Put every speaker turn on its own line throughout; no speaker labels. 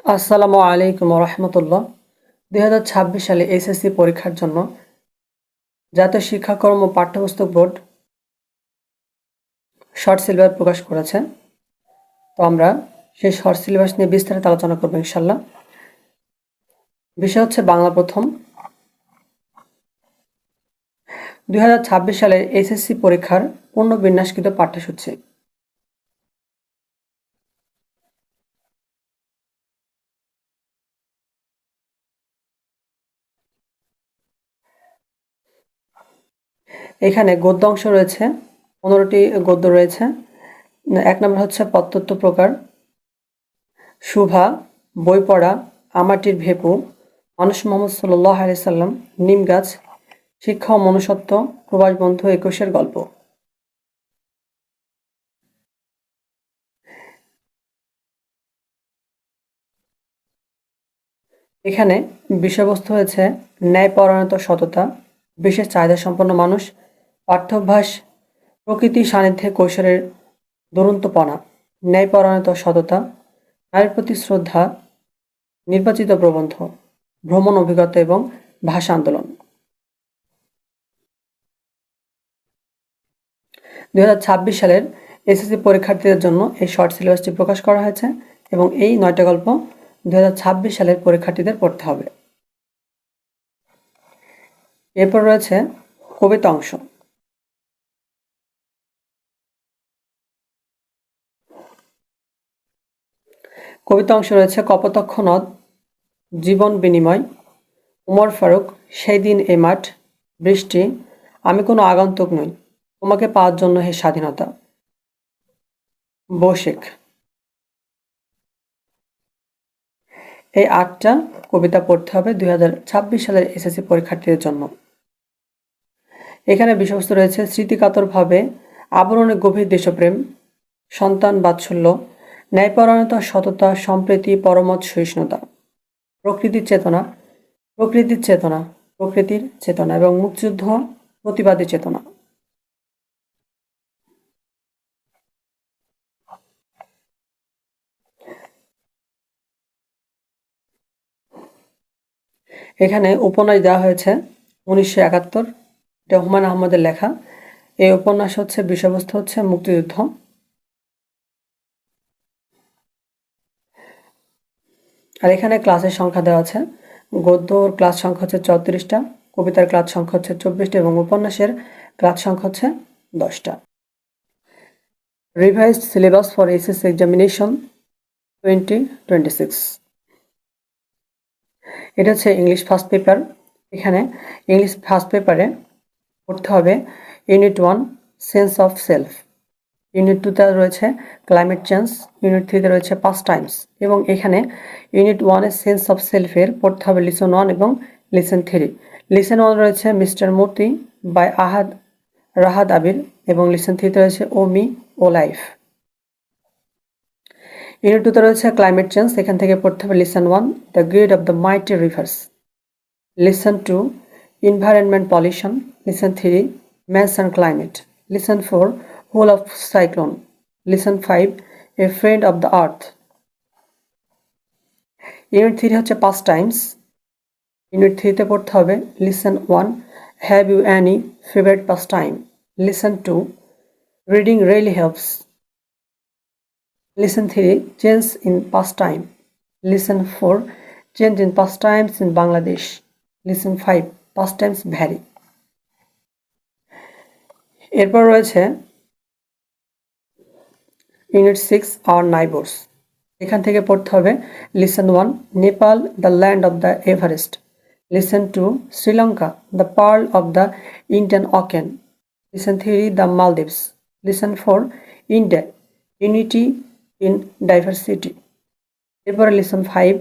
আসসালামু আলাইকুম রহমতুল্লাহ। 2026 সালে এসএসসি পরীক্ষার জন্য জাতীয় শিক্ষাক্রম ও পাঠ্যপুস্তক বোর্ড শর্ট সিলেবাস প্রকাশ করেছে। তো আমরা সেই শর্ট সিলেবাস নিয়ে বিস্তারিত আলোচনা করবো ইনশাল্লাহ। বিষয় হচ্ছে বাংলা প্রথম। 2026 সালের এসএসসি পরীক্ষার পুনর্বিন্যাসকৃত পাঠ্যসূচি। এখানে গদ্য অংশ রয়েছে, 15টি গদ্য রয়েছে। 1 নম্বর হচ্ছে প্রত্যত্ত প্রকার, শুভা, বই পড়া, আমাটির ভেপু, মানুষ মোহাম্মদ সাল্লাল্লাহু আলাইহি সাল্লাম, নিম গাছ, শিক্ষা ও মনুষ্যত্ব, প্রবাস বন্ধু 21-এর গল্প। এখানে বিষয়বস্তু হয়েছে ন্যায়পরায়ণতা, সততা, বিশেষ চাহিদা সম্পন্ন মানুষ, পাঠ্যাভ্যাস, প্রকৃতি সান্নিধ্যে কৈশোরের দুরন্তপনা, ন্যায়পরায়ণতা, সততা, নারীর প্রতি শ্রদ্ধা, নির্বাচিত প্রবন্ধ, ভ্রমণ অভিজ্ঞতা এবং ভাষা আন্দোলন। 2026 সালের এসএসসি পরীক্ষার্থীদের জন্য এই শর্ট সিলেবাসটি প্রকাশ করা হয়েছে এবং এই 9টা গল্প 2026 সালের পরীক্ষার্থীদের পড়তে হবে। এরপর রয়েছে কবিতা অংশ। কবিতা অংশ রয়েছে কপোতাক্ষ নদ, জীবন বিনিময়, উমর ফারুক, সেই দিন এ মাঠ, বৃষ্টি, আমি কোনো আগন্তুক নই, তোমাকে পাওয়ার জন্য হে স্বাধীনতা, বৌশেখ। এই 8টা কবিতা পড়তে হবে 2026 সালের এসএসসি পরীক্ষার্থীদের জন্য। এখানে বিষয়বস্তু রয়েছে স্মৃতিকাতরভাবে, আবরণে গভীর দেশপ্রেম, সন্তান বাৎসল্য, ন্যায়পরায়ণতা, সততা, সম্প্রীতি, পরমত সহিষ্ণুতা, প্রকৃতির চেতনা, প্রকৃতির চেতনা, প্রকৃতির চেতনা এবং মুক্তিযুদ্ধ প্রতিবাদী চেতনা। এখানে উপন্যাস দেওয়া হয়েছে 1971, এটা হুমায়ুন আহমেদের লেখা। এই উপন্যাস হচ্ছে বিষয়বস্তু হচ্ছে মুক্তিযুদ্ধ। আর এখানে ক্লাসের সংখ্যা দেওয়া আছে, গদ্যর ক্লাস সংখ্যা হচ্ছে 34টা, কবিতার ক্লাস সংখ্যা হচ্ছে 24টা এবং উপন্যাসের ক্লাস সংখ্যা হচ্ছে 10টা। Revised syllabus for SSC examination 2026। এটা হচ্ছে ইংলিশ ফার্স্ট পেপার। এখানে ইংলিশ ফার্স্ট পেপারে পড়তে হবে unit 1 sense of self, unit 2তে রয়েছে ক্লাইমেট চেঞ্জ, ইউনিট 3তে রয়েছে পাস্ট টাইমস এবং এখানে ইউনিট 1-এর সেন্স অফ সেলফের পড়তে হবে লিসন 1 এবং লিসন 3। লিসন 1 রয়েছে মিস্টার মূর্তি বাই রাহাত আবির এবং লিসন 3তে রয়েছে O me O life. Unit 2তে রয়েছে ক্লাইমেট চেঞ্জ, এখান থেকে পড়তে হবে lesson 1 the grade of the mighty rivers, lesson 2 environment pollution, listen 3 mass and climate, listen 4 whole of cyclone, listen 5 a friend of the earth. Unit 3 হচ্ছে past times, unit 3 তে পড়তে হবে listen 1 have you any favorite past time, listen 2 reading really helps, listen 3 change in past time, listen 4 change in past times in Bangladesh, listen 5 past times vary. এরপর রয়েছে unit 6 hour নাইবার্স, এখান থেকে পড়তে হবে lesson 1 Nepal the land of the Everest, lesson 2 Sri Lanka the pearl of the Indian ocean, lesson 3 the Maldives, lesson 4 India unity in diversity. এরপরে lesson 5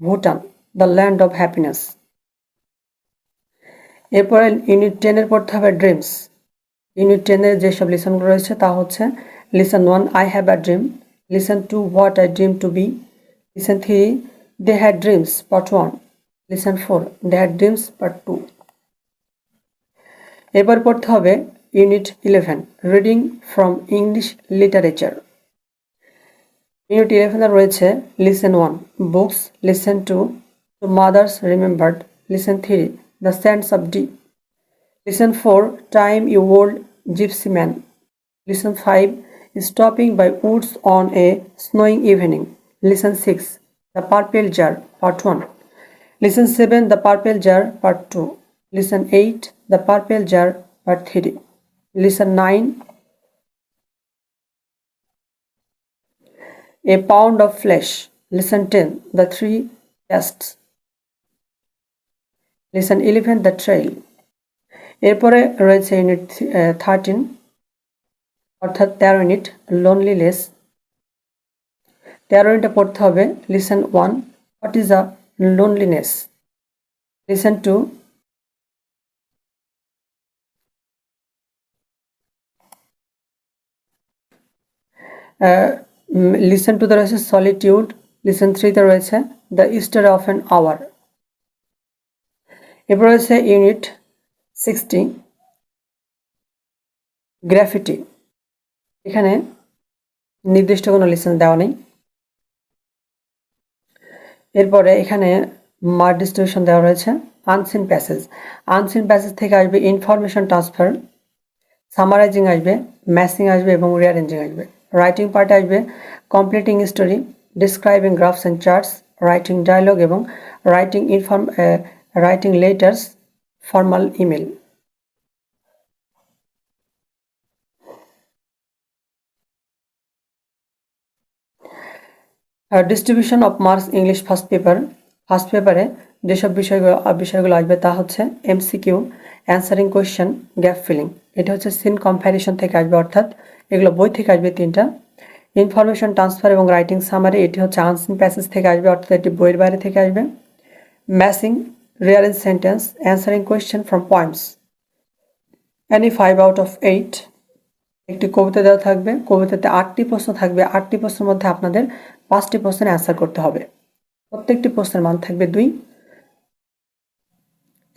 Bhutan the land of happiness. এরপরে unit 10-এর পড়তে হবে ড্রিমস। ইউনিট 10-এর যেসব লিসনগুলো রয়েছে তা হচ্ছে listen 1 I have a dream, listen 2 what I dream to be, listen 3 they had dreams part 1, listen 4 they had dreams part 2। এবার পড়তে হবে unit 11 reading from English literature. Unit 11 রয়েছে lesson 1 books, lesson 2 two mothers remembered, lesson 3 the sands of Dee, lesson 4 time you old gypsy man, lesson 5 stopping by woods on a snowing evening, listen 6 the purple jar part 1, listen 7 the purple jar part 2, listen 8 the purple jar part 3, listen 9 a pound of flesh, listen 10 the three tests, listen 11 the trail। এরপরে রয়েছে unit 13 অর্থাৎ 13 unit loneliness. 13 ইউনিটে পড়তে হবে listen 1 what is a loneliness, listen 2 listen 2 তে রয়েছে solitude, listen 3 তে রয়েছে the history of an hour. এরপর রয়েছে ইউনিট 60 গ্রাফিটি। এখানে নির্দিষ্ট কোনো লিসেন দেওয়া নেই। এরপরে এখানে মার্ক ডিস্ট্রিবিউশন দেওয়া রয়েছে। আনসিন প্যাসেজ, আনসিন প্যাসেজ থেকে আসবে ইনফরমেশন ট্রান্সফার, সামারাইজিং আসবে, ম্যাসিং আসবে এবং রিঅ্যারেঞ্জিং আসবে। রাইটিং পার্টে আসবে completing story, describing graphs and charts, writing dialogue এবং writing letters, formal email. Distribution of marks English first paper. First পেপারে যেসব বিষয়গুলো আসবে তা হচ্ছে MCQ, answering question, gap filling. এটা হচ্ছে সিন কম্প্যারিশন থেকে আসবে, অর্থাৎ এগুলো বই থেকে আসবে 3টা। ইনফরমেশন ট্রান্সফার এবং রাইটিং সামারি, এটি হচ্ছে আনসিন প্যাসেজ থেকে আসবে, অর্থাৎ এটি বইয়ের বাইরে থেকে আসবে। Matching, rearrange sentence, answering question from points. Any 5 out of 8 একটি কবিতা দেওয়া থাকবে, কবিতাতে 8টি প্রশ্ন থাকবে, 8টি প্রশ্নের মধ্যে আপনাদের 5টি প্রশ্নের অ্যান্সার করতে হবে। প্রত্যেকটি প্রশ্নের মান থাকবে 2।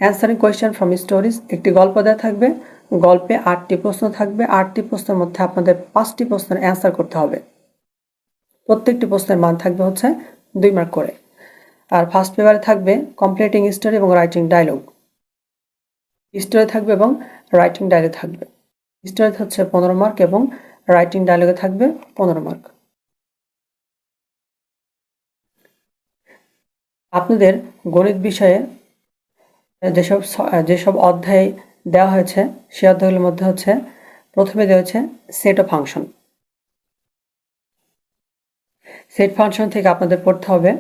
অ্যান্সারিং কোয়েশ্চেন ফ্রম স্টোরিজ, একটি গল্প দেওয়া থাকবে, গল্পে 8টি প্রশ্ন থাকবে, 8টি প্রশ্নের মধ্যে আপনাদের 5টি প্রশ্নের অ্যান্সার করতে হবে। প্রত্যেকটি প্রশ্নের মান থাকবে হচ্ছে 2 মার্ক করে। আর ফার্স্ট পেপারে থাকবে কমপ্লিটিং স্টোরি এবং রাইটিং ডায়লগ। স্টোরি থাকবে এবং রাইটিং ডায়লগ থাকবে। স্টোরি হচ্ছে 15 মার্ক এবং রাইটিং ডায়লগে থাকবে 15 মার্ক। আপনাদের গণিত বিষয়ে যেসব অধ্যায় দেওয়া হয়েছে সেই অধ্যায়গুলোর মধ্যে হচ্ছে প্রথমে দেওয়া হচ্ছে set of function. Set function থেকে আপনাদের পড়তে হবে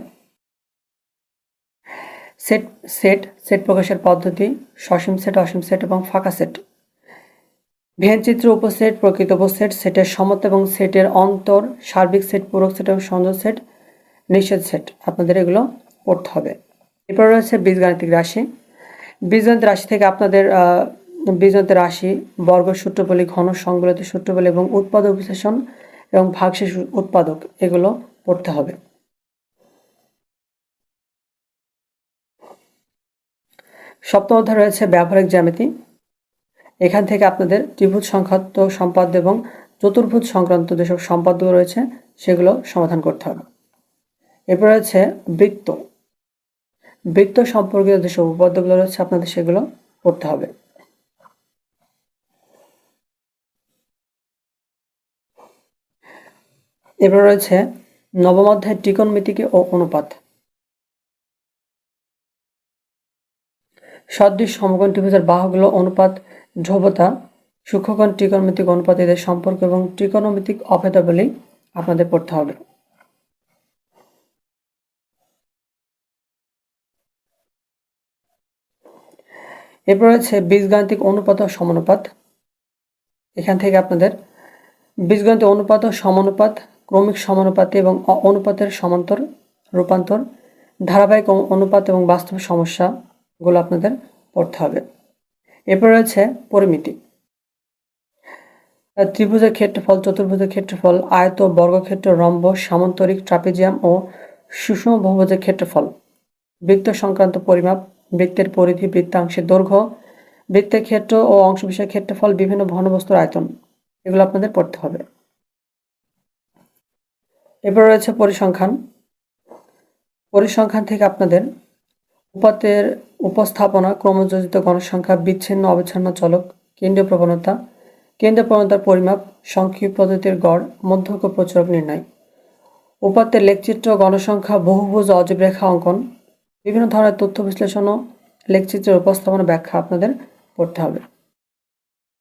সেট সেট সেট প্রকাশের পদ্ধতি, সসীম সেট, অসীম সেট এবং ফাঁকা সেট। ভেনচিত্র, উপসেট, প্রকৃত উপসেট, সেটের সমতা এবং সেটের অন্তর, সার্বিক সেট, পূরক সেট এবং সংযোগ সেট, নিষেধ সেট। আপনাদের এগুলো পড়তে হবে। এরপর রয়েছে বীজগাণিতিক রাশি। বীজগণিত রাশি থেকে আপনাদের বীজগণিত রাশি, বর্গ সূত্রাবলী, ঘন সংবলিত সূত্রাবলী এবং উৎপাদক বিশ্লেষণ এবং ভাগশেষ উৎপাদক এগুলো পড়তে হবে। সপ্তম অধ্যায় রয়েছে ব্যবহারিক জ্যামিতি। এখান থেকে আপনাদের ত্রিভুজ সংক্রান্ত সম্পাদ্য এবং চতুর্ভুজ সংক্রান্ত যেসব সম্পাদ্য রয়েছে সেগুলো সমাধান করতে হবে। এরপর রয়েছে বৃত্ত। বৃত্ত সম্পর্কিত যেসব উপপাদ্যগুলো রয়েছে আপনাদের সেগুলো পড়তে হবে। এরপর রয়েছে নবম অধ্যায় ত্রিকোণমিতিকে ও অনুপাত। সদৃশ সমকোণ ত্রিভুজের বাহুগুলো, অনুপাত, ধ্রুবতা, সূক্ষ্মকোণ, ত্রিকোণমিতিক অনুপাত, এদের সম্পর্ক এবং ত্রিকোণমিতিক অভেদাবলী আপনাদের পড়তে হবে। এরপর রয়েছে বীজগাণিতিক অনুপাত ও সমানুপাত। এখান থেকে আপনাদের বীজগাণিতিক অনুপাত ও সমানুপাত, ক্রমিক সমানুপাতি এবং অনুপাতের সমান্তর রূপান্তর, ধারাবাহিক অনুপাত এবং বাস্তব সমস্যাগুলো আপনাদের পড়তে হবে। এরপর রয়েছে পরিমিতি। ত্রিভুজের ক্ষেত্রফল, চতুর্ভুজের ক্ষেত্রফল, আয়ত, বর্গক্ষেত্র, রম্বস, সামান্তরিক, ট্রাপিজিয়াম ও সুষম বহুভুজের ক্ষেত্রফল, বৃত্ত সংক্রান্ত পরিমাপ, বৃত্তের পরিধি, বৃত্তাংশের দৈর্ঘ্য, বৃত্তের ক্ষেত্র ও অংশবিশেষের ক্ষেত্রফল, বিভিন্ন ঘনবস্তুর আয়তন, এগুলো আপনাদের পড়তে হবে। এরপর রয়েছে পরিসংখ্যান। পরিসংখ্যান থেকে আপনাদের উপাত্তের উপস্থাপনা, ক্রমযোজিত গণসংখ্যা, বিচ্ছিন্ন অবিচ্ছিন্ন চলক, কেন্দ্রীয় প্রবণতা, কেন্দ্রীয় প্রবণতার পরিমাপ, সংক্ষিপ্ত পদ্ধতির গড়, মধ্যক ও প্রচুরক নির্ণয়, উপাত্তের লেখচিত্র, গণসংখ্যা, বহুভুজ অজীব রেখা অঙ্কন, বিভিন্ন ধরনের তথ্য বিশ্লেষণ ও লেখচিত্রের উপস্থাপনা ব্যাখ্যা আপনাদের পড়তে হবে।